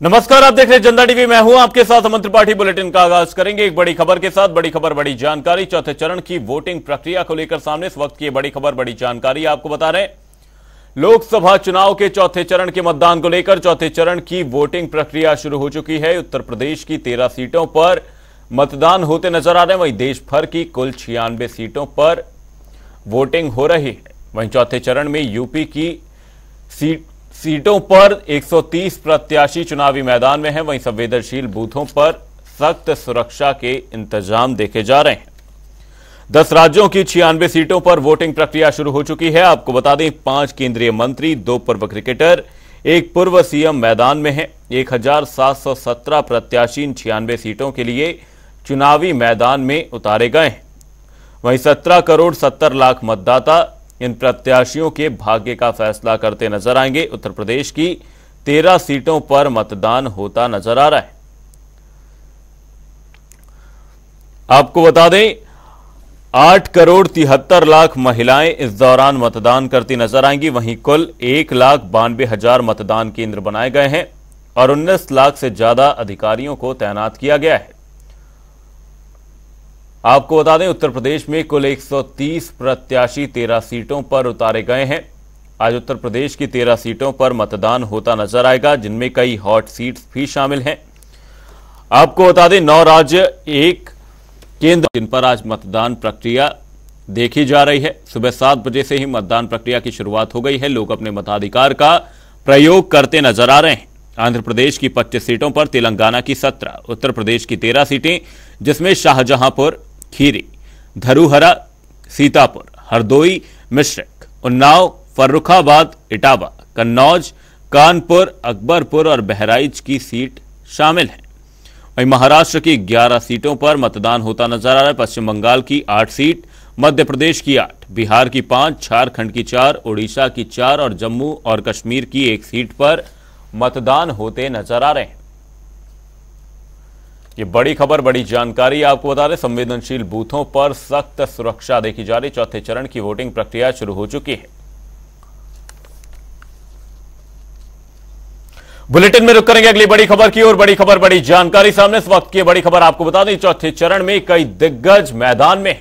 नमस्कार, आप देख रहे हैं जनता टीवी। मैं हूं आपके साथ अमन त्रिपाठी। बुलेटिन का आगाज करेंगे एक बड़ी खबर के साथ। बड़ी खबर, बड़ी जानकारी। चौथे चरण की वोटिंग प्रक्रिया को लेकर सामने इस वक्त की बड़ी खबर, बड़ी जानकारी आपको बता रहे हैं। लोकसभा चुनाव के चौथे चरण के मतदान को लेकर चौथे चरण की वोटिंग प्रक्रिया शुरू हो चुकी है। उत्तर प्रदेश की 13 सीटों पर मतदान होते नजर आ रहे हैं। वहीं देश भर की कुल 96 सीटों पर वोटिंग हो रही है। वहीं चौथे चरण में यूपी की सीटों पर 130 प्रत्याशी चुनावी मैदान में हैं। वहीं संवेदनशील बूथों पर सख्त सुरक्षा के इंतजाम देखे जा रहे हैं। 10 राज्यों की 96 सीटों पर वोटिंग प्रक्रिया शुरू हो चुकी है। आपको बता दें, 5 केंद्रीय मंत्री, 2 पूर्व क्रिकेटर, 1 पूर्व सीएम मैदान में है। 1717 प्रत्याशी इन 96 सीटों के लिए चुनावी मैदान में उतारे गए हैं। वहीं 17 करोड़ 70 लाख मतदाता इन प्रत्याशियों के भाग्य का फैसला करते नजर आएंगे। उत्तर प्रदेश की 13 सीटों पर मतदान होता नजर आ रहा है। आपको बता दें, 8 करोड़ 73 लाख महिलाएं इस दौरान मतदान करती नजर आएंगी। वहीं कुल 1,92,000 मतदान केंद्र बनाए गए हैं और 19 लाख से ज्यादा अधिकारियों को तैनात किया गया है। आपको बता दें, उत्तर प्रदेश में कुल 130 प्रत्याशी 13 सीटों पर उतारे गए हैं। आज उत्तर प्रदेश की 13 सीटों पर मतदान होता नजर आएगा, जिनमें कई हॉट सीट्स भी शामिल हैं। आपको बता दें, 9 राज्य, 1 केंद्र जिन पर आज मतदान प्रक्रिया देखी जा रही है। सुबह 7 बजे से ही मतदान प्रक्रिया की शुरुआत हो गई है। लोग अपने मताधिकार का प्रयोग करते नजर आ रहे हैं। आंध्र प्रदेश की 25 सीटों पर, तेलंगाना की 17, उत्तर प्रदेश की 13 सीटें, जिसमें शाहजहांपुर, खीरी, धरुहरा, सीतापुर, हरदोई, मिश्रिक, उन्नाव, फर्रुखाबाद, इटावा, कन्नौज, कानपुर, अकबरपुर और बहराइच की सीट शामिल है। वहीं महाराष्ट्र की 11 सीटों पर मतदान होता नजर आ रहा है। पश्चिम बंगाल की 8 सीट, मध्य प्रदेश की 8, बिहार की 5, झारखंड की 4, ओडिशा की 4 और जम्मू और कश्मीर की 1 सीट पर मतदान होते नजर आ रहे हैं। ये बड़ी खबर, बड़ी जानकारी आपको बता रहे। संवेदनशील बूथों पर सख्त सुरक्षा देखी जा रही। चौथे चरण की वोटिंग प्रक्रिया शुरू हो चुकी है। बुलेटिन में रुक करेंगे अगली बड़ी खबर की ओर। बड़ी खबर, बड़ी जानकारी सामने इस वक्त की बड़ी खबर आपको बता दें। चौथे चरण में कई दिग्गज मैदान में,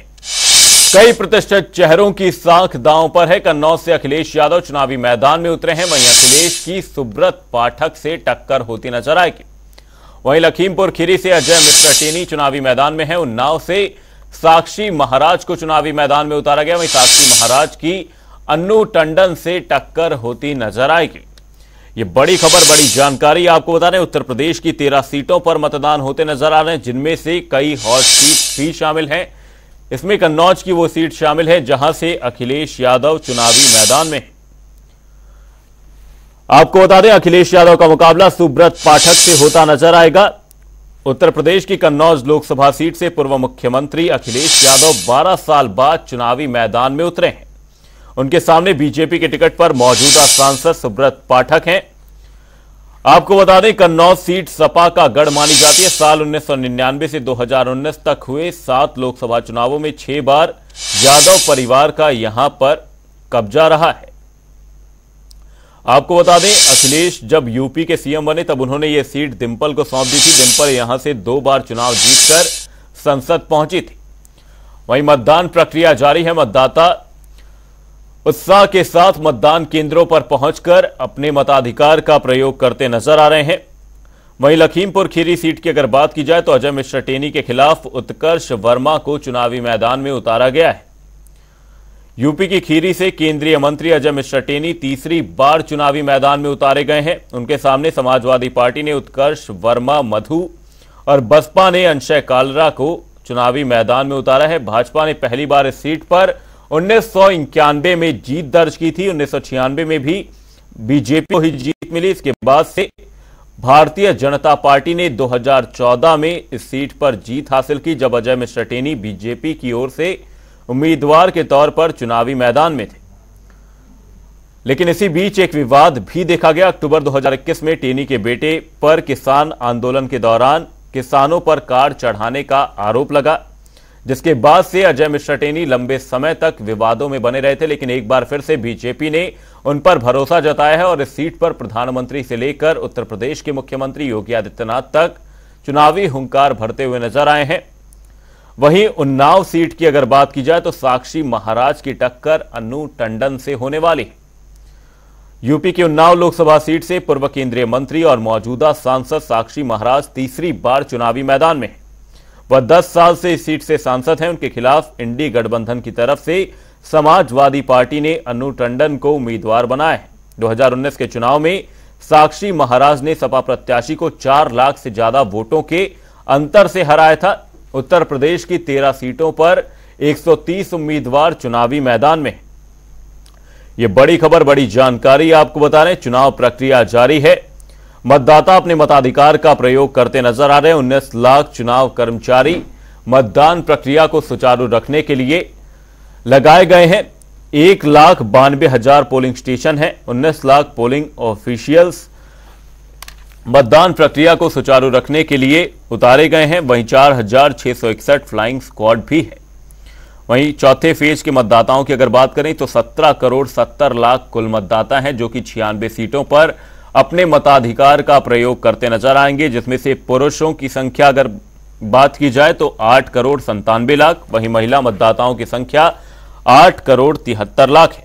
कई प्रतिष्ठित चेहरों की साख दांव पर है। कन्नौज से अखिलेश यादव चुनावी मैदान में उतरे हैं। वहीं अखिलेश की सुब्रत पाठक से टक्कर होती नजर आएगी। वहीं लखीमपुर खीरी से अजय मिश्रा टेनी चुनावी मैदान में है। उन्नाव से साक्षी महाराज को चुनावी मैदान में उतारा गया। वहीं साक्षी महाराज की अन्नू टंडन से टक्कर होती नजर आएगी। ये बड़ी खबर, बड़ी जानकारी आपको बता रहे हैं। उत्तर प्रदेश की 13 सीटों पर मतदान होते नजर आ रहे हैं, जिनमें से कई हॉट सीट भी शामिल हैं। इसमें कन्नौज की वो सीट शामिल है जहां से अखिलेश यादव चुनावी मैदान में है। आपको बता दें, अखिलेश यादव का मुकाबला सुब्रत पाठक से होता नजर आएगा। उत्तर प्रदेश की कन्नौज लोकसभा सीट से पूर्व मुख्यमंत्री अखिलेश यादव 12 साल बाद चुनावी मैदान में उतरे हैं। उनके सामने बीजेपी के टिकट पर मौजूदा सांसद सुब्रत पाठक हैं। आपको बता दें, कन्नौज सीट सपा का गढ़ मानी जाती है। साल 1999 से 2019 तक हुए 7 लोकसभा चुनावों में 6 बार यादव परिवार का यहां पर कब्जा रहा है। आपको बता दें, अखिलेश जब यूपी के सीएम बने तब उन्होंने यह सीट डिंपल को सौंप दी थी। डिंपल यहां से 2 बार चुनाव जीतकर संसद पहुंची थी। वहीं मतदान प्रक्रिया जारी है। मतदाता उत्साह के साथ मतदान केंद्रों पर पहुंचकर अपने मताधिकार का प्रयोग करते नजर आ रहे हैं। वहीं लखीमपुर खीरी सीट की अगर बात की जाए तो अजय मिश्रा टेनी के खिलाफ उत्कर्ष वर्मा को चुनावी मैदान में उतारा गया है। यूपी की खीरी से केंद्रीय मंत्री अजय मिश्रा टेनी तीसरी बार चुनावी मैदान में उतारे गए हैं। उनके सामने समाजवादी पार्टी ने उत्कर्ष वर्मा, मधु और बसपा ने अंशय कालरा को चुनावी मैदान में उतारा है। भाजपा ने पहली बार इस सीट पर 1991 में जीत दर्ज की थी। 1996 में भी बीजेपी को ही जीत मिली। इसके बाद से भारतीय जनता पार्टी ने 2014 में इस सीट पर जीत हासिल की, जब अजय मिश्रा टेनी बीजेपी की ओर से उम्मीदवार के तौर पर चुनावी मैदान में थे। लेकिन इसी बीच एक विवाद भी देखा गया। अक्टूबर 2021 में टेनी के बेटे पर किसान आंदोलन के दौरान किसानों पर कार चढ़ाने का आरोप लगा, जिसके बाद से अजय मिश्रा टेनी लंबे समय तक विवादों में बने रहे थे, लेकिन एक बार फिर से बीजेपी ने उन पर भरोसा जताया है और इस सीट पर प्रधानमंत्री से लेकर उत्तर प्रदेश के मुख्यमंत्री योगी आदित्यनाथ तक चुनावी हुंकार भरते हुए नजर आए हैं। वहीं उन्नाव सीट की अगर बात की जाए तो साक्षी महाराज की टक्कर अन्नू टंडन से होने वाली है। यूपी की उन्नाव लोकसभा सीट से पूर्व केंद्रीय मंत्री और मौजूदा सांसद साक्षी महाराज तीसरी बार चुनावी मैदान में हैं। वह 10 साल से इस सीट से सांसद हैं। उनके खिलाफ इंडी गठबंधन की तरफ से समाजवादी पार्टी ने अन्नू टंडन को उम्मीदवार बनाया है। 2019 के चुनाव में साक्षी महाराज ने सपा प्रत्याशी को 4 लाख से ज्यादा वोटों के अंतर से हराया था। उत्तर प्रदेश की 13 सीटों पर 130 उम्मीदवार चुनावी मैदान में। यह बड़ी खबर, बड़ी जानकारी आपको बता रहे हैं। चुनाव प्रक्रिया जारी है। मतदाता अपने मताधिकार का प्रयोग करते नजर आ रहे हैं। 19 लाख चुनाव कर्मचारी मतदान प्रक्रिया को सुचारू रखने के लिए लगाए गए हैं। 1,92,000 पोलिंग स्टेशन है। 19 लाख पोलिंग ऑफिशियल्स मतदान प्रक्रिया को सुचारू रखने के लिए उतारे गए हैं। वहीं 4,661 फ्लाइंग स्क्वाड भी है। वहीं चौथे फेज के मतदाताओं की अगर बात करें तो 17 करोड़ 70 लाख कुल मतदाता हैं, जो कि 96 सीटों पर अपने मताधिकार का प्रयोग करते नजर आएंगे, जिसमें से पुरुषों की संख्या अगर बात की जाए तो 8 करोड़ 97 लाख। वहीं महिला मतदाताओं की संख्या 8 करोड़ 73 लाख है।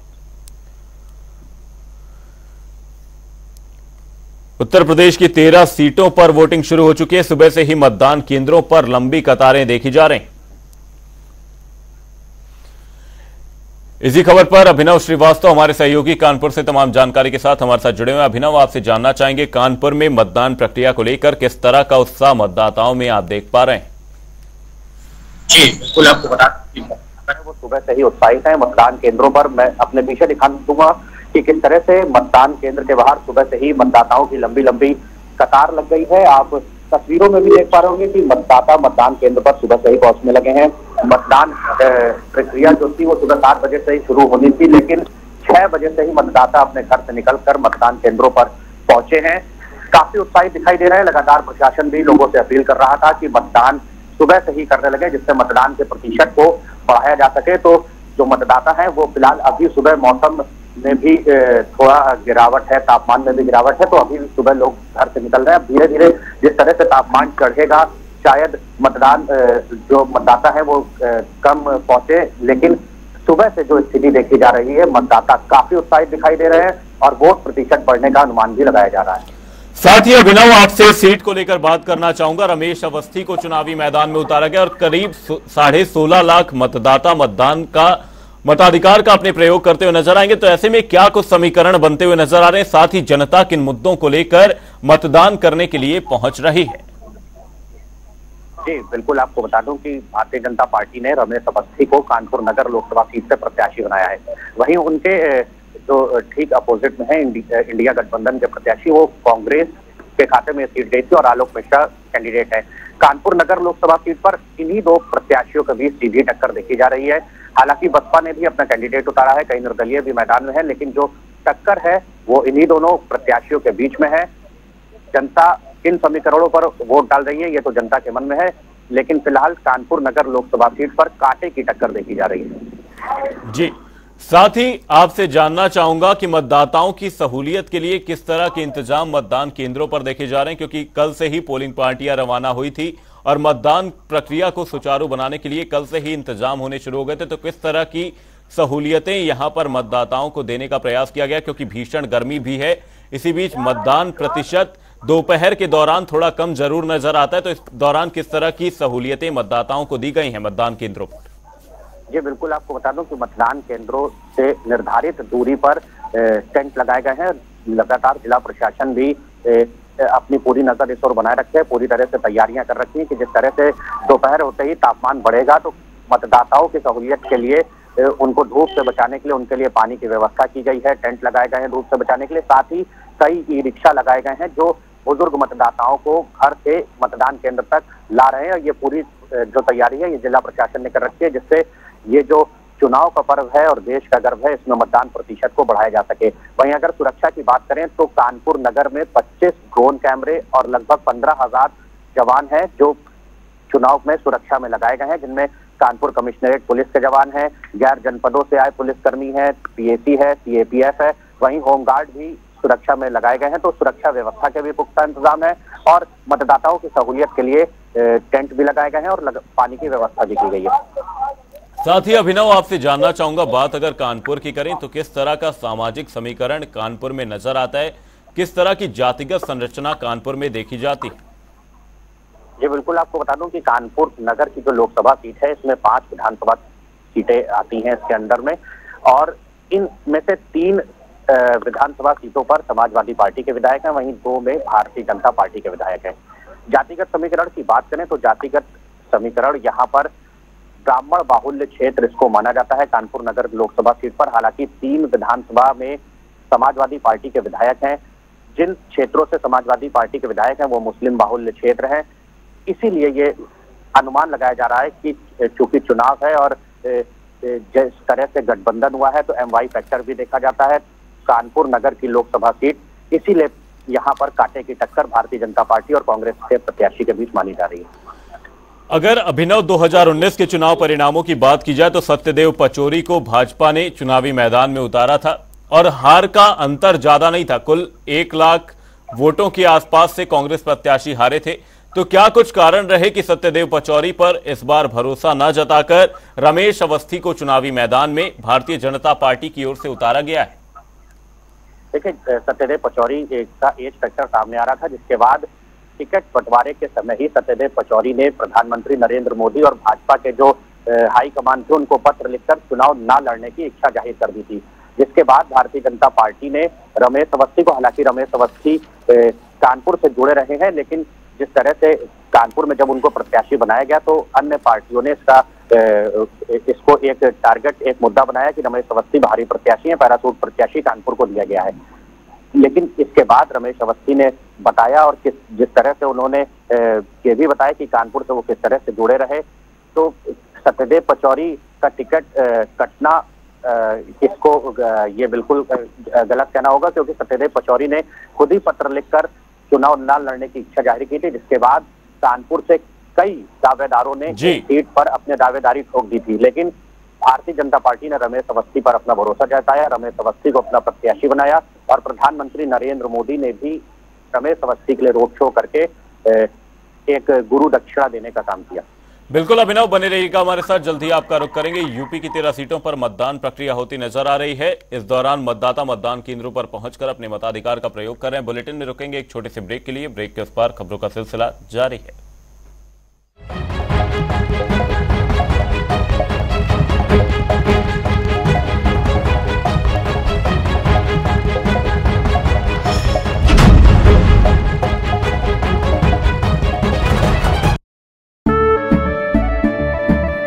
उत्तर प्रदेश की 13 सीटों पर वोटिंग शुरू हो चुकी है। सुबह से ही मतदान केंद्रों पर लंबी कतारें देखी जा रही। इसी खबर पर अभिनव श्रीवास्तव हमारे सहयोगी कानपुर से तमाम जानकारी के साथ हमारे साथ जुड़े हुए। अभिनव, आपसे जानना चाहेंगे कानपुर में मतदान प्रक्रिया को लेकर किस तरह का उत्साह मतदाताओं में आप देख पा रहे हैं? जी बिल्कुल, आपको बता वो सुबह से ही उत्साहित है। मतदान केंद्रों पर मैं अपने पीछे दिखा दूंगा कि किस तरह से मतदान केंद्र के बाहर सुबह से ही मतदाताओं की लंबी लंबी कतार लग गई है। आप तस्वीरों में भी देख पा रहे होंगे कि मतदाता मतदान केंद्र पर सुबह से ही पहुंचने लगे हैं। मतदान प्रक्रिया जो थी वो सुबह 7 बजे से ही शुरू होनी थी, लेकिन 6 बजे से ही मतदाता अपने घर से निकलकर मतदान केंद्रों पर पहुंचे हैं। काफी उत्साहित दिखाई दे रहे हैं। लगातार प्रशासन भी लोगों से अपील कर रहा था कि मतदान सुबह से ही करने लगे, जिससे मतदान के प्रतिशत को बढ़ाया जा सके। तो जो मतदाता है वो फिलहाल अभी सुबह मौसम में भी थोड़ा गिरावट है, तापमान में भी गिरावट है, तो अभी सुबह लोग घर से निकल रहे हैं। धीरे धीरे जिस तरह से तापमान चढ़ेगा शायद मतदान जो मतदाता है वो कम पहुंचे, लेकिन सुबह से जो स्थिति देखी जा रही है मतदाता काफी उत्साहित दिखाई दे रहे हैं और वोट प्रतिशत बढ़ने का अनुमान भी लगाया जा रहा है। साथ ही अभिनव, आपसे सीट को लेकर बात करना चाहूंगा। रमेश अवस्थी को चुनावी मैदान में उतारा गया और करीब 16.5 लाख मतदाता मतदान का मताधिकार का अपने प्रयोग करते हुए नजर आएंगे। तो ऐसे में क्या कुछ समीकरण बनते हुए नजर आ रहे हैं? साथ ही जनता किन मुद्दों को लेकर मतदान करने के लिए पहुंच रही है? जी बिल्कुल, आपको बता दूं कि भारतीय जनता पार्टी ने रमेश अवस्थी को कानपुर नगर लोकसभा सीट से प्रत्याशी बनाया है। वहीं उनके जो ठीक अपोजिट में है इंडिया गठबंधन के प्रत्याशी, वो कांग्रेस के खाते में सीट गई थी और आलोक मिश्रा कैंडिडेट है। कानपुर नगर लोकसभा सीट पर इन्हीं 2 प्रत्याशियों के बीच सीधी टक्कर देखी जा रही है। हालांकि बसपा ने भी अपना कैंडिडेट उतारा है, कई निर्दलीय भी मैदान में है, लेकिन जो टक्कर है वो इन्हीं दोनों प्रत्याशियों के बीच में है। जनता किन समीकरणों पर वोट डाल रही है ये तो जनता के मन में है, लेकिन फिलहाल कानपुर नगर लोकसभा सीट पर कांटे की टक्कर देखी जा रही है। जी, साथ ही आपसे जानना चाहूंगा कि मतदाताओं की सहूलियत के लिए किस तरह के इंतजाम मतदान केंद्रों पर देखे जा रहे हैं, क्योंकि कल से ही पोलिंग पार्टियां रवाना हुई थी और मतदान प्रक्रिया को सुचारू बनाने के लिए कल से ही इंतजाम होने शुरू हो गए थे। तो किस तरह की सहूलियतें यहां पर मतदाताओं को देने का प्रयास किया गया, क्योंकि भीषण गर्मी भी है। इसी बीच मतदान प्रतिशत दोपहर के दौरान थोड़ा कम जरूर नजर आता है, तो इस दौरान किस तरह की सहूलियतें मतदाताओं को दी गई हैं मतदान केंद्रों पर? जी बिल्कुल, आपको बता दूं कि मतदान केंद्रों से निर्धारित दूरी पर टेंट लगाए गए हैं। लगातार जिला प्रशासन भी अपनी पूरी नजर इस ओर बनाए रखे है, पूरी तरह से तैयारियां कर रखी है कि जिस तरह से दोपहर होते ही तापमान बढ़ेगा तो मतदाताओं की सहूलियत के लिए उनको धूप से बचाने के लिए उनके लिए पानी की व्यवस्था की गई है, टेंट लगाए गए हैं धूप से बचाने के लिए। साथ ही कई ई रिक्शा लगाए गए हैं जो बुजुर्ग मतदाताओं को घर से मतदान केंद्र तक ला रहे हैं। ये पूरी जो तैयारी है ये जिला प्रशासन ने कर रखी है, जिससे ये जो चुनाव का पर्व है और देश का गर्व है, इसमें मतदान प्रतिशत को बढ़ाया जा सके। वहीं अगर सुरक्षा की बात करें तो कानपुर नगर में 25 ड्रोन कैमरे और लगभग 15,000 जवान हैं जो चुनाव में सुरक्षा में लगाए गए हैं, जिनमें कानपुर कमिश्नरेट पुलिस के जवान हैं, गैर जनपदों से आए पुलिसकर्मी हैं, पीएसी है, सीएपीएफ है, वहीं होमगार्ड भी सुरक्षा में लगाए गए हैं। तो सुरक्षा व्यवस्था के भी पुख्ता इंतजाम है और मतदाताओं की सहूलियत के लिए टेंट भी लगाए गए हैं और पानी की व्यवस्था भी की गई है। साथ ही अभिनव, आपसे जानना चाहूंगा, बात अगर कानपुर की करें तो किस तरह का सामाजिक समीकरण कानपुर में नजर आता है, किस तरह की जातिगत संरचना कानपुर में देखी जाती है? जी बिल्कुल, आपको बता दूं कि कानपुर नगर की जो लोकसभा सीट है इसमें 5 विधानसभा सीटें आती हैं इसके अंदर में, और इनमें से 3 विधानसभा सीटों पर समाजवादी पार्टी के विधायक हैं, वहीं 2 में भारतीय जनता पार्टी के विधायक हैं। जातिगत समीकरण की बात करें तो जातिगत समीकरण यहाँ पर ब्राह्मण बाहुल्य क्षेत्र इसको माना जाता है कानपुर नगर लोकसभा सीट पर। हालांकि 3 विधानसभा में समाजवादी पार्टी के विधायक हैं, जिन क्षेत्रों से समाजवादी पार्टी के विधायक हैं वो मुस्लिम बाहुल्य क्षेत्र हैं। इसीलिए ये अनुमान लगाया जा रहा है कि चूंकि चुनाव है और जिस तरह से गठबंधन हुआ है तो एमवाई फैक्टर भी देखा जाता है कानपुर नगर की लोकसभा सीट, इसीलिए यहाँ पर कांटे की टक्कर भारतीय जनता पार्टी और कांग्रेस के प्रत्याशी के बीच मानी जा रही है। अगर अभिनव 2019 के चुनाव परिणामों की बात की जाए तो सत्यदेव पचौरी को भाजपा ने चुनावी मैदान में उतारा था और हार का अंतर ज्यादा नहीं था, कुल 1 लाख वोटों के आसपास से कांग्रेस प्रत्याशी हारे थे। तो क्या कुछ कारण रहे कि सत्यदेव पचौरी पर इस बार भरोसा न जताकर रमेश अवस्थी को चुनावी मैदान में भारतीय जनता पार्टी की ओर से उतारा गया है? देखिए, सत्यदेव पचौरी का एज फैक्टर सामने आ रहा था, जिसके बाद टिकट बंटवारे के समय ही सत्यदेव पचौरी ने प्रधानमंत्री नरेंद्र मोदी और भाजपा के जो हाईकमान थे उनको पत्र लिखकर चुनाव न लड़ने की इच्छा जाहिर कर दी थी। जिसके बाद भारतीय जनता पार्टी ने रमेश अवस्थी को, हालांकि रमेश अवस्थी कानपुर से जुड़े रहे हैं, लेकिन जिस तरह से कानपुर में जब उनको प्रत्याशी बनाया गया तो अन्य पार्टियों ने इसको एक टारगेट, एक मुद्दा बनाया कि रमेश अवस्थी बाहरी प्रत्याशी हैं, पैरासूट प्रत्याशी कानपुर को दिया गया है। लेकिन इसके बाद रमेश अवस्थी ने बताया और जिस तरह से उन्होंने ये भी बताया कि कानपुर से वो किस तरह से जुड़े रहे, तो सत्यदेव पचौरी का टिकट कटना इसको ये बिल्कुल गलत कहना होगा, क्योंकि सत्यदेव पचौरी ने खुद ही पत्र लिखकर चुनाव न लड़ने की इच्छा जाहिर की थी, जिसके बाद कानपुर से कई दावेदारों ने सीट पर अपने दावेदारी ठोक दी थी। लेकिन भारतीय जनता पार्टी ने रमेश अवस्थी पर अपना भरोसा जताया, रमेश अवस्थी को अपना प्रत्याशी बनाया और प्रधानमंत्री नरेंद्र मोदी ने भी रमेश अवस्थी के लिए रोड शो करके एक गुरु दक्षिणा देने का काम किया। बिल्कुल अभिनव, बने रहिएगा हमारे साथ, जल्द ही आपका रुख करेंगे। यूपी की 13 सीटों पर मतदान प्रक्रिया होती नजर आ रही है। इस दौरान मतदाता मतदान केंद्रों पर पहुंचकर अपने मताधिकार का प्रयोग कर रहे हैं। बुलेटिन में रुकेंगे एक छोटे से ब्रेक के लिए। ब्रेक के उस पार खबरों का सिलसिला जारी है।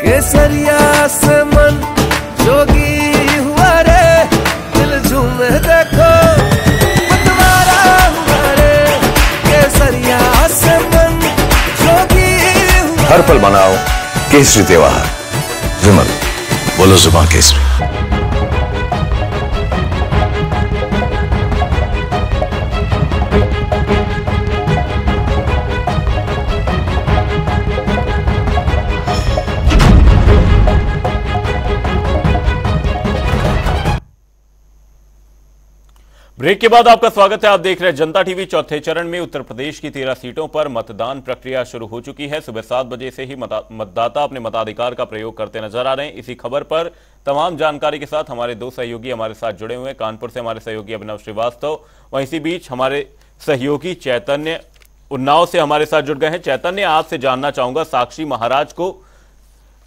केसरिया से मन जोगी हुआ रे, दिल झूमे देखो मतवारा हुआ रे। केसरिया से मन जोगी हुआ। हर पल मनाओ केसरी त्योहार। विमल, बोलो जुबान केसरी। ब्रेक के बाद आपका स्वागत है। आप देख रहे हैं जनता टीवी। चौथे चरण में उत्तर प्रदेश की 13 सीटों पर मतदान प्रक्रिया शुरू हो चुकी है। सुबह 7 बजे से ही मतदाता अपने मताधिकार का प्रयोग करते नजर आ रहे हैं। इसी खबर पर तमाम जानकारी के साथ हमारे 2 सहयोगी हमारे साथ जुड़े हुए हैं। कानपुर से हमारे सहयोगी अभिनव श्रीवास्तव, वहीं इसी बीच हमारे सहयोगी चैतन्य उन्नाव से हमारे साथ जुड़ गए हैं। चैतन्य, आपसे जानना चाहूंगा, साक्षी महाराज को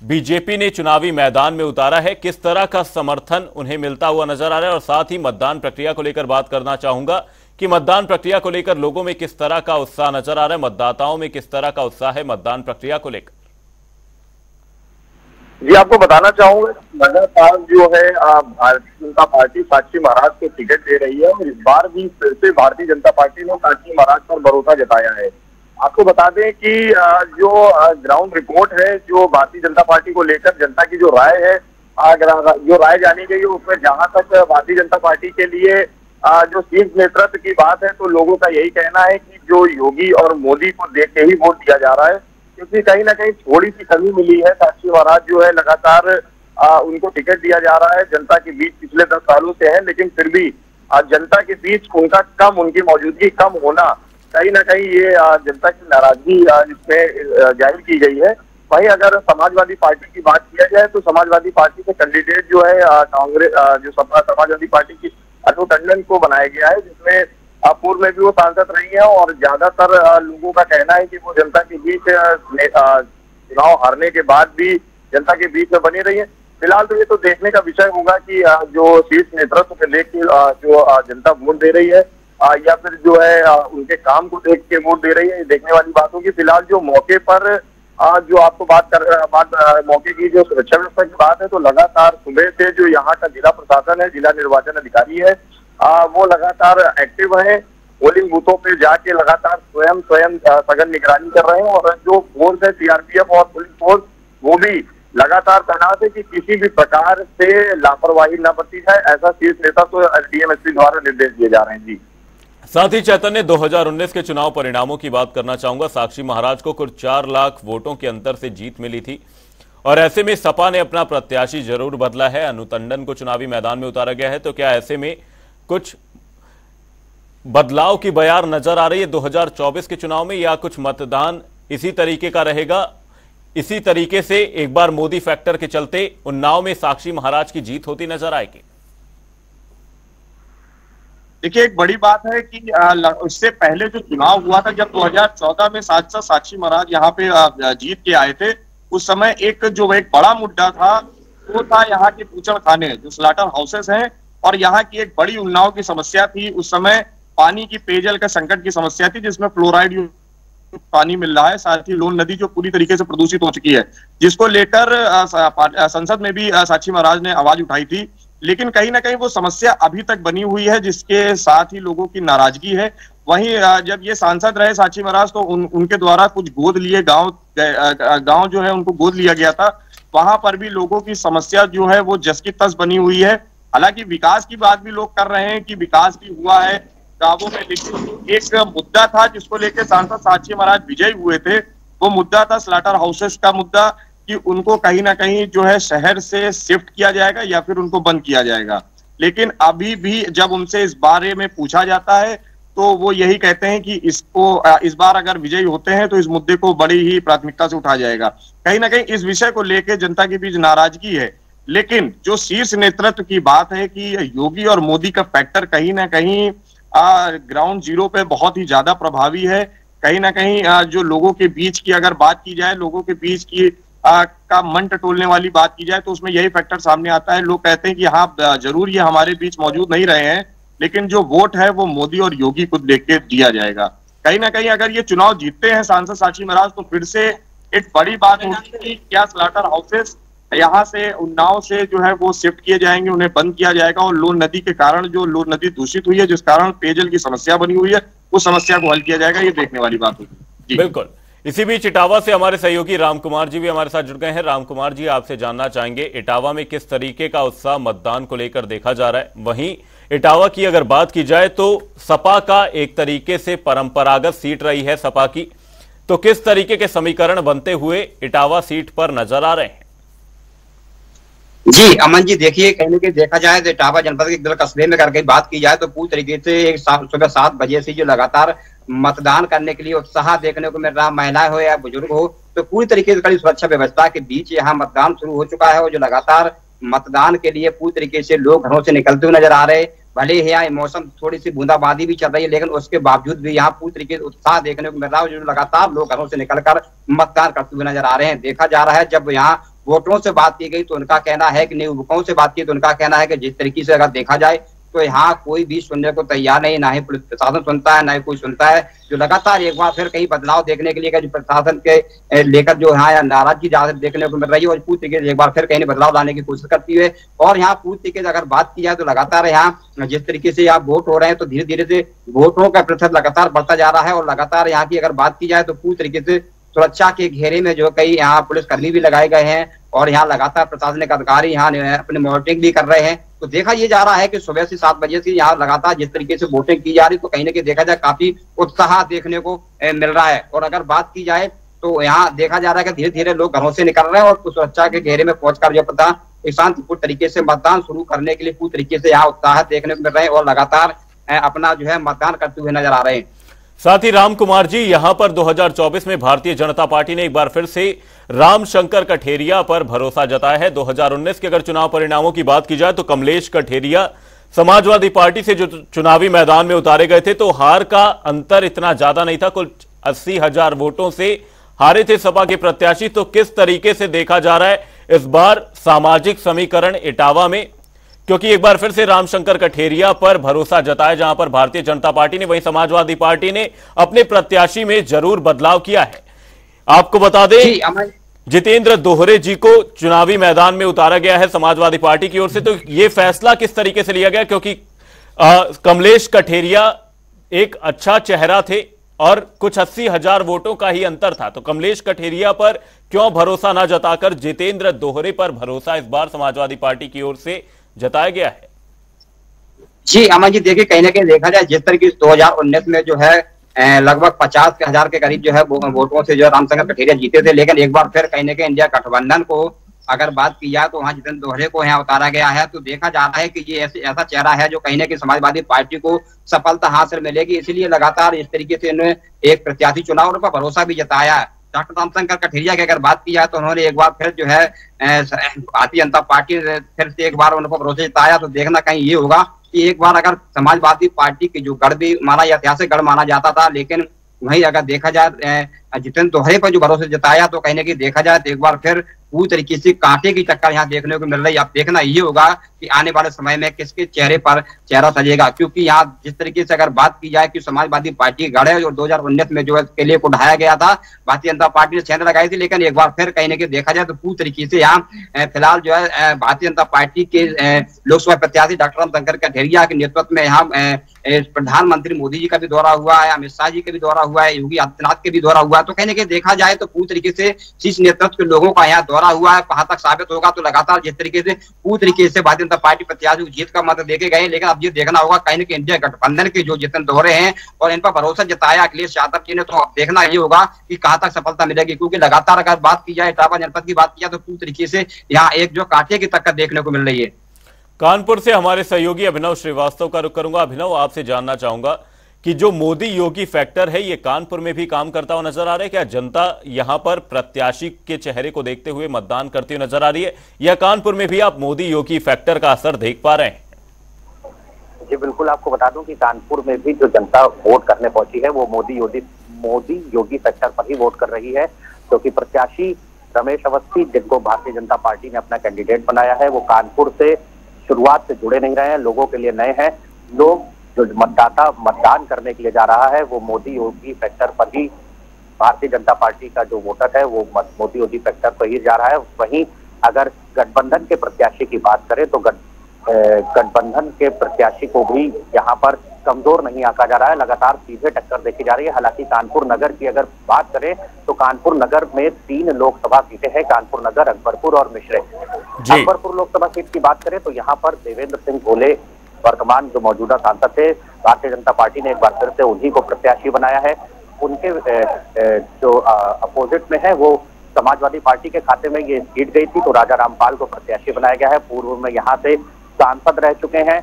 बीजेपी ने चुनावी मैदान में उतारा है, किस तरह का समर्थन उन्हें मिलता हुआ नजर आ रहा है? और साथ ही मतदान प्रक्रिया को लेकर बात करना चाहूंगा कि मतदान प्रक्रिया को लेकर लोगों में किस तरह का उत्साह नजर आ रहा है, मतदाताओं में किस तरह का उत्साह है मतदान प्रक्रिया को लेकर? जी, आपको बताना चाहूंगा, लगातार जो है भारतीय जनता पार्टी साक्षी महाराज को टिकट दे रही है और इस बार भी फिर से भारतीय जनता पार्टी ने साक्षी महाराज पर भरोसा जताया है। आपको बता दें कि जो ग्राउंड रिपोर्ट है, जो भारतीय जनता पार्टी को लेकर जनता की जो राय है, जो राय जानी गई है, उसमें जहां तक भारतीय जनता पार्टी के लिए जो शीर्ष नेतृत्व की बात है, तो लोगों का यही कहना है कि जो योगी और मोदी को देख के ही वोट दिया जा रहा है क्योंकि कहीं ना कहीं थोड़ी सी कमी मिली है। साक्षी महाराज जो है लगातार उनको टिकट दिया जा रहा है जनता के बीच पिछले 10 सालों से है, लेकिन फिर भी जनता के बीच उनकी मौजूदगी कम होना कहीं ना कहीं ये जनता की नाराजगी इसमें जाहिर की गई है। वहीं अगर समाजवादी पार्टी की बात किया जाए तो समाजवादी पार्टी के कैंडिडेट जो है कांग्रेस जो समाजवादी पार्टी की अनु टंडन को बनाया गया है, जिसमें पूर्व में भी वो सांसद रही है और ज्यादातर लोगों का कहना है कि वो जनता के बीच चुनाव हारने के बाद भी जनता के बीच में बनी रही है। फिलहाल तो ये तो देखने का विषय होगा कि जो शीर्ष नेतृत्व को देख के जो जनता वोट दे रही है या फिर जो है उनके काम को देख के वोट दे रही है, ये देखने वाली बात होगी। फिलहाल जो मौके पर जो आपको मौके की जो सुरक्षा व्यवस्था की बात है, तो लगातार सुबह से जो यहाँ का जिला प्रशासन है, जिला निर्वाचन अधिकारी है, वो लगातार एक्टिव है। पोलिंग बूथों पे जाके लगातार स्वयं सघन निगरानी कर रहे हैं और जो फोर्स है सीआरपीएफ और पुलिस फोर्स वो भी लगातार तैनात है कि किसी भी प्रकार से लापरवाही न बरती जाए, ऐसा शीर्ष नेता तो डीएमएसपी द्वारा निर्देश दिए जा रहे हैं। जी साथ ही चैतन्य 2019 के चुनाव परिणामों की बात करना चाहूंगा। साक्षी महाराज को कुछ 4 लाख वोटों के अंतर से जीत मिली थी और ऐसे में सपा ने अपना प्रत्याशी जरूर बदला है, अनु टंडन को चुनावी मैदान में उतारा गया है। तो क्या ऐसे में कुछ बदलाव की बयार नजर आ रही है 2024 के चुनाव में, या कुछ मतदान इसी तरीके का रहेगा? इसी तरीके से एक बार मोदी फैक्टर के चलते उन्नाव में साक्षी महाराज की जीत होती नजर आएगी? देखिए, एक बड़ी बात है कि इससे पहले जो चुनाव हुआ था, जब 2014 में साक्षी महाराज यहाँ पे जीत के आए थे, उस समय एक बड़ा मुद्दा था वो था यहाँ के बूचड़ खाने जो स्लॉटर हाउसेस हैं, और यहाँ की एक बड़ी उन्नाव की समस्या थी। उस समय पानी की पेयजल का संकट की समस्या थी, जिसमें फ्लोराइड पानी मिल रहा है, साथ ही लोन नदी जो पूरी तरीके से प्रदूषित हो चुकी है, जिसको लेकर संसद में भी साक्षी महाराज ने आवाज उठाई थी। लेकिन कहीं ना कहीं वो समस्या अभी तक बनी हुई है, जिसके साथ ही लोगों की नाराजगी है। वहीं जब ये सांसद रहे साक्षी महाराज, तो उनके द्वारा कुछ गोद लिए गांव जो है उनको गोद लिया गया था, वहां पर भी लोगों की समस्या जो है वो जस की तस बनी हुई है। हालांकि विकास की बात भी लोग कर रहे हैं कि विकास भी हुआ है गांवों में, लेकिन एक मुद्दा था जिसको लेकर सांसद साक्षी महाराज विजयी हुए थे, वो मुद्दा था स्लॉटर हाउसेस का मुद्दा, कि उनको कहीं ना कहीं जो है शहर से शिफ्ट किया जाएगा या फिर उनको बंद किया जाएगा। लेकिन अभी भी जब उनसे इस बारे में पूछा जाता है तो वो यही कहते हैं कि इस बार अगर विजयी होते हैं तो इस मुद्दे को बड़ी ही प्राथमिकता से उठाया जाएगा। कहीं ना कहीं इस विषय को लेकर जनता के बीच नाराजगी है। लेकिन जो शीर्ष नेतृत्व की बात है कि योगी और मोदी का फैक्टर कहीं ना कहीं ग्राउंड जीरो पे बहुत ही ज्यादा प्रभावी है। कहीं ना कहीं जो लोगों के बीच की अगर बात की जाए, लोगों के बीच की का मन टटोलने वाली बात की जाए, तो उसमें यही फैक्टर सामने आता है। लोग कहते हैं कि हाँ जरूर ये हमारे बीच मौजूद नहीं रहे हैं, लेकिन जो वोट है वो मोदी और योगी को लेके दिया जाएगा। कहीं ना कहीं अगर ये चुनाव जीतते हैं सांसद साक्षी महाराज, तो फिर से एक बड़ी बात होगी कि क्या स्लॉटर हाउसेस यहाँ से उन्नाव से जो है वो शिफ्ट किए जाएंगे, उन्हें बंद किया जाएगा, और लोन नदी के कारण जो लोन नदी दूषित हुई है, जिस कारण पेयजल की समस्या बनी हुई है, उस समस्या को हल किया जाएगा। ये देखने वाली बात होगी। बिल्कुल। इसी बीच इटावा से हमारे सहयोगी राम कुमार जी भी हमारे साथ जुड़ गए हैं। राम कुमार जी, आपसे जानना चाहेंगे इटावा में किस तरीके का उत्साह मतदान को लेकर देखा जा रहा है। वहीं इटावा की अगर बात की जाए तो सपा का एक तरीके से परंपरागत सीट रही है सपा की, तो किस तरीके के समीकरण बनते हुए इटावा सीट पर नजर आ रहे हैं? जी अमन जी, देखिए, कहने के देखा जाए तो इटावा जनपद के कस्बे में करके बात की जाए तो पूरी तरीके से सुबह 7 बजे से जो लगातार मतदान करने के लिए उत्साह देखने को मिल रहा, महिलाएं हो या बुजुर्ग हो, तो पूरी तरीके से कड़ी सुरक्षा व्यवस्था के बीच यहाँ मतदान शुरू हो चुका है। और जो लगातार मतदान के लिए पूरी तरीके से लोग घरों से निकलते हुए नजर आ रहे हैं। भले ही यहाँ मौसम थोड़ी सी बूंदाबांदी भी चल रही है, लेकिन उसके बावजूद भी यहाँ पूरी तरीके से उत्साह देखने को मिल रहा है। जो लगातार लोग घरों से निकलकर मतदान करते हुए नजर आ रहे हैं। देखा जा रहा है, जब यहाँ वोटरों से बात की गई तो उनका कहना है कि नहीं, युवकों से बात की तो उनका कहना है कि जिस तरीके से अगर देखा जाए तो यहाँ कोई भी सुनने को तैयार नहीं, ना ही पुलिस प्रशासन सुनता है, ना ही कोई सुनता है। जो लगातार एक बार फिर कहीं बदलाव देखने के लिए जो प्रशासन के लेकर जो यहाँ नाराजगी देखने को मिल रही है, और पूरी तरीके से एक बार फिर कहीं बदलाव लाने की कोशिश करती है। और यहाँ पूरी तरीके से अगर बात की जाए तो लगातार यहाँ जिस तरीके से यहाँ वोट हो रहे हैं, तो धीरे धीरे से वोटरों का प्रतिशत लगातार बढ़ता जा रहा है। और लगातार यहाँ की अगर बात की जाए तो पूरी तरीके से सुरक्षा के घेरे में जो कई यहाँ पुलिसकर्मी भी लगाए गए हैं, और यहाँ लगातार प्रशासनिक अधिकारी यहाँ अपनी मॉनिटरिंग भी कर रहे हैं। तो देखा ये जा रहा है कि सुबह से 7 बजे से यहाँ लगातार जिस तरीके से वोटिंग की जा रही, तो कहीं ना कहीं देखा जाए काफी उत्साह देखने को मिल रहा है। और अगर बात की जाए तो यहाँ देखा जा रहा है कि धीरे धीरे लोग घरों से निकल रहे हैं और सुरक्षा के घेरे में पहुंचकर जो पता एक शांतिपूर्ण तरीके से मतदान शुरू करने के लिए पूरी तरीके से यहाँ उत्साह देखने को मिल रहे हैं और लगातार अपना जो है मतदान करते हुए नजर आ रहे हैं। साथ ही राम कुमार जी, यहां पर 2024 में भारतीय जनता पार्टी ने एक बार फिर से रामशंकर कठेरिया पर भरोसा जताया है। 2019 के अगर चुनाव परिणामों की बात की जाए तो कमलेश कठेरिया समाजवादी पार्टी से जो चुनावी मैदान में उतारे गए थे तो हार का अंतर इतना ज्यादा नहीं था, कुल 80,000 वोटों से हारे थे सपा के प्रत्याशी। तो किस तरीके से देखा जा रहा है इस बार सामाजिक समीकरण इटावा में, क्योंकि एक बार फिर से रामशंकर कठेरिया पर भरोसा जताया जहां पर भारतीय जनता पार्टी ने, वहीं समाजवादी पार्टी ने अपने प्रत्याशी में जरूर बदलाव किया है। आपको बता दें जितेंद्र दोहरे जी को चुनावी मैदान में उतारा गया है समाजवादी पार्टी की ओर से, तो यह फैसला किस तरीके से लिया गया, क्योंकि कमलेश कठेरिया एक अच्छा चेहरा थे और कुछ 80,000 वोटों का ही अंतर था, तो कमलेश कठेरिया पर क्यों भरोसा ना जताकर जितेंद्र दोहरे पर भरोसा इस बार समाजवादी पार्टी की ओर से जताया गया है? जी अमन जी, देखिए कहीं ना कहीं देखा जाए जिस तरीके 2019 में जो है लगभग 50,000 के करीब जो है वोटों से जो रामशंकर कठेरिया जीते थे, लेकिन एक बार फिर कहीं ना कहीं इंडिया गठबंधन को अगर बात की जाए तो वहां जितेंद्र दोहरे को यहाँ उतारा गया है। तो देखा जा रहा है कि ये ऐसा चेहरा है जो कहीं ना कहीं समाजवादी पार्टी को सफलता हासिल मिलेगी, इसलिए लगातार इस तरीके से इन्होंने एक प्रत्याशी चुनाव और भरोसा भी जताया। डॉक्टर रामशंकर कठेरिया की अगर बात की जाए तो उन्होंने एक बार फिर जो है भारतीय जनता पार्टी ने फिर से एक बार उनको भरोसा जताया। तो देखना कहीं ये होगा कि एक बार अगर समाजवादी पार्टी की जो गढ़ भी माना ऐतिहासिक गढ़ माना जाता था, लेकिन वहीं अगर देखा जाए जितेंद्र दोहरे पर जो भरोसा जताया तो कहीं ना कहीं देखा जाए तो एक बार फिर पूरी तरीके से कांटे की टक्कर यहाँ देखने को मिल रही है। अब देखना ये होगा कि आने वाले समय में किसके चेहरे पर चेहरा सजेगा, क्योंकि यहाँ जिस तरीके से अगर बात की जाए कि समाजवादी पार्टी गढ़ है जो 2019 में जो है किले को ढाया गया था, भारतीय जनता पार्टी ने सेना लगाई थी, लेकिन एक बार फिर कहीं ना कहीं देखा जाए तो पूरी तरीके से यहाँ फिलहाल जो है भारतीय जनता पार्टी के लोकसभा प्रत्याशी डॉक्टर रामशंकर कठेरिया के नेतृत्व में यहाँ प्रधानमंत्री मोदी जी का भी दौरा हुआ है, अमित शाह जी का भी दौरा हुआ है, योगी आदित्यनाथ के भी दौरा हुआ है। तो कहीं ना कहीं देखा जाए तो पूरी तरीके से शीर्ष नेतृत्व के लोगों का यहाँ दौरा हुआ है। कहां तक साबित होगा तो लगातार जिस तरीके से पूरी तरीके से भारतीय जनता पार्टी प्रत्याशी को जीत का मत देके गए, लेकिन अब ये देखना होगा कहीं ना कहीं इंडिया गठबंधन के जो जितेंद्र दोहरे हैं और इन पर भरोसा जताया अखिलेश यादव जी ने, तो अब देखना ये होगा कि कहां तक सफलता मिलेगी, क्योंकि लगातार अगर बात की जाए इटावा जनपद की बात की जाए तो पूरी तरीके से यहाँ एक जो कांटे की टक्कर देखने को मिल रही है। कानपुर से हमारे सहयोगी अभिनव श्रीवास्तव का रुख करूंगा। अभिनव, आपसे जानना चाहूंगा कि जो मोदी योगी फैक्टर है ये कानपुर में भी काम करता हुआ नजर आ रहा है, क्या जनता यहां पर प्रत्याशी के चेहरे को देखते हुए मतदान करती हुई नजर आ रही है, या कानपुर में भी आप मोदी योगी फैक्टर का असर देख पा रहे हैं? जी बिल्कुल, आपको बता दूं कि कानपुर में भी जो जनता वोट करने पहुंची है वो मोदी योगी फैक्टर पर ही वोट कर रही है, क्योंकि प्रत्याशी रमेश अवस्थी जिनको भारतीय जनता पार्टी ने अपना कैंडिडेट बनाया है वो कानपुर से शुरुआत से जुड़े नहीं रहे हैं, लोगों के लिए नए हैं। लोग जो मतदाता मतदान करने के लिए जा रहा है वो मोदी योगी फैक्टर पर ही, भारतीय जनता पार्टी का जो वोटर है वो मोदी योगी फैक्टर पर ही जा रहा है। वहीं अगर गठबंधन के प्रत्याशी की बात करें तो गठबंधन के प्रत्याशी को भी यहाँ पर कमजोर नहीं आंका जा रहा है, लगातार सीधे टक्कर देखी जा रही है। हालांकि कानपुर नगर की अगर बात करें तो कानपुर नगर में 3 लोकसभा सीटें हैं, कानपुर नगर, अकबरपुर और मिश्रे। अकबरपुर लोकसभा सीट की बात करें तो यहाँ पर देवेंद्र सिंह भोले वर्तमान जो मौजूदा सांसद थे, भारतीय जनता पार्टी ने एक बार फिर से उन्हीं को प्रत्याशी बनाया है। उनके जो अपोजिट में है वो समाजवादी पार्टी के खाते में ये सीट गई थी, तो राजा रामपाल को प्रत्याशी बनाया गया है। पूर्व में यहाँ से सांसद रह चुके हैं।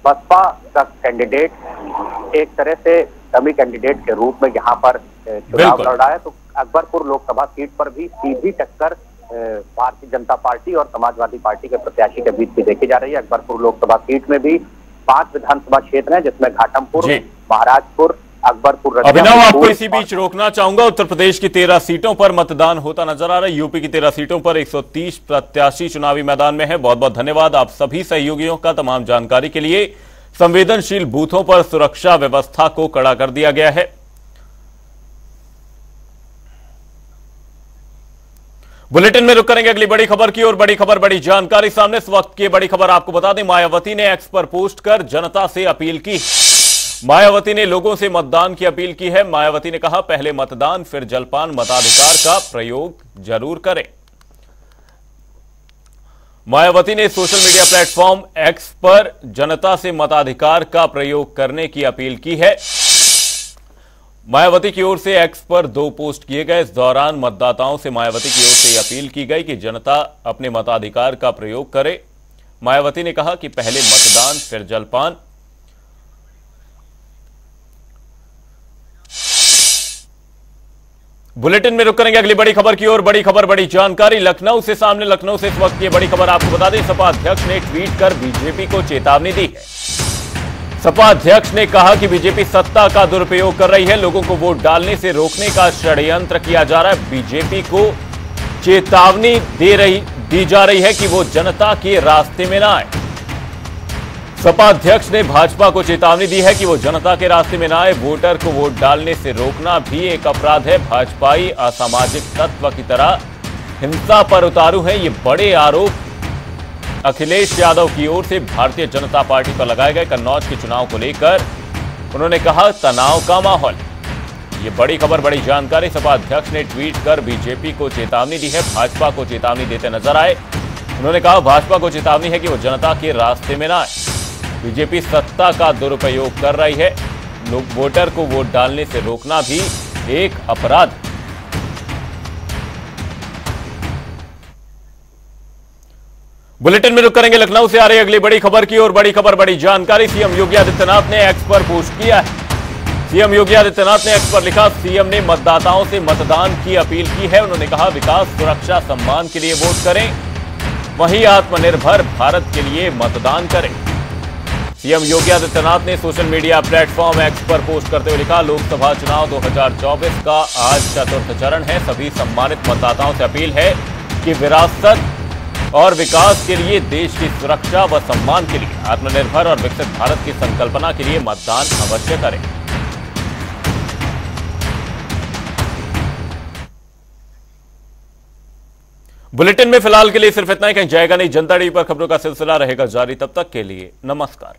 बसपा का कैंडिडेट एक तरह से डमी कैंडिडेट के रूप में यहाँ पर चुनाव लड़ रहा है, तो अकबरपुर लोकसभा सीट पर भी सीधी टक्कर भारतीय जनता पार्टी और समाजवादी पार्टी के प्रत्याशी के बीच भी देखी जा रही है। अकबरपुर लोकसभा सीट में भी 5 विधानसभा क्षेत्र हैं, जिसमें घाटमपुर, महाराजपुर, अकबरपुर। अभिनव, आपको इसी बीच रोकना चाहूंगा। उत्तर प्रदेश की 13 सीटों पर मतदान होता नजर आ रहा है, यूपी की 13 सीटों पर 130 प्रत्याशी चुनावी मैदान में है। बहुत बहुत धन्यवाद आप सभी सहयोगियों का तमाम जानकारी के लिए। संवेदनशील बूथों पर सुरक्षा व्यवस्था को कड़ा कर दिया गया है। बुलेटिन में रुक करेंगे अगली बड़ी खबर की और बड़ी खबर, बड़ी जानकारी सामने इस वक्त की बड़ी खबर आपको बता दें, मायावती ने एक्स पर पोस्ट कर जनता से अपील की। मायावती ने लोगों से मतदान की अपील की है। मायावती ने कहा, पहले मतदान फिर जलपान, मताधिकार का प्रयोग जरूर करें। मायावती ने सोशल मीडिया प्लेटफॉर्म एक्स पर जनता से मताधिकार का प्रयोग करने की अपील की है। मायावती की ओर से एक्स पर 2 पोस्ट किए गए। इस दौरान मतदाताओं से मायावती की ओर से यह अपील की गई कि जनता अपने मताधिकार का प्रयोग करे। मायावती ने कहा कि पहले मतदान फिर जलपान। बुलेटिन में रुक करेंगे अगली बड़ी खबर की ओर। बड़ी खबर, बड़ी जानकारी लखनऊ से सामने। लखनऊ से इस वक्त की बड़ी खबर आपको बता दें, सपा अध्यक्ष ने ट्वीट कर बीजेपी को चेतावनी दी है। सपा अध्यक्ष ने कहा कि बीजेपी सत्ता का दुरुपयोग कर रही है, लोगों को वोट डालने से रोकने का षड्यंत्र किया जा रहा है। बीजेपी को चेतावनी दी जा रही है कि वो जनता के रास्ते में ना आए। सपा अध्यक्ष ने भाजपा को चेतावनी दी है कि वो जनता के रास्ते में ना आए। वोटर को वोट डालने से रोकना भी एक अपराध है। भाजपाई असामाजिक तत्व की तरह हिंसा पर उतारू है। ये बड़े आरोप अखिलेश यादव की ओर से भारतीय जनता पार्टी पर लगाए गए। कन्नौज के चुनाव को लेकर उन्होंने कहा तनाव का माहौल। ये बड़ी खबर, बड़ी जानकारी। सपा अध्यक्ष ने ट्वीट कर बीजेपी को चेतावनी दी है, भाजपा को चेतावनी देते नजर आए। उन्होंने कहा भाजपा को चेतावनी है कि वो जनता के रास्ते में ना आए। बीजेपी सत्ता का दुरुपयोग कर रही है, लोग वोटर को वोट डालने से रोकना भी एक अपराध है। बुलेटिन में रुक करेंगे लखनऊ से आ रही अगली बड़ी खबर की और। बड़ी खबर, बड़ी जानकारी। सीएम योगी आदित्यनाथ ने एक्स पर पोस्ट किया है। सीएम योगी आदित्यनाथ ने एक्स पर लिखा, सीएम ने मतदाताओं से मतदान की अपील की है। उन्होंने कहा विकास, सुरक्षा, सम्मान के लिए वोट करें, वहीं आत्मनिर्भर भारत के लिए मतदान करें। सीएम योगी आदित्यनाथ ने सोशल मीडिया प्लेटफॉर्म एक्स पर पोस्ट करते हुए लिखा, लोकसभा चुनाव 2024 का आज चतुर्थ चरण है। सभी सम्मानित मतदाताओं से अपील है कि विरासत और विकास के लिए, देश की सुरक्षा व सम्मान के लिए, आत्मनिर्भर और विकसित भारत की संकल्पना के लिए मतदान अवश्य करें। बुलेटिन में फिलहाल के लिए सिर्फ इतना ही। कहीं जाएगा नहीं। जनता टीवी पर खबरों का सिलसिला रहेगा जारी। तब तक के लिए नमस्कार।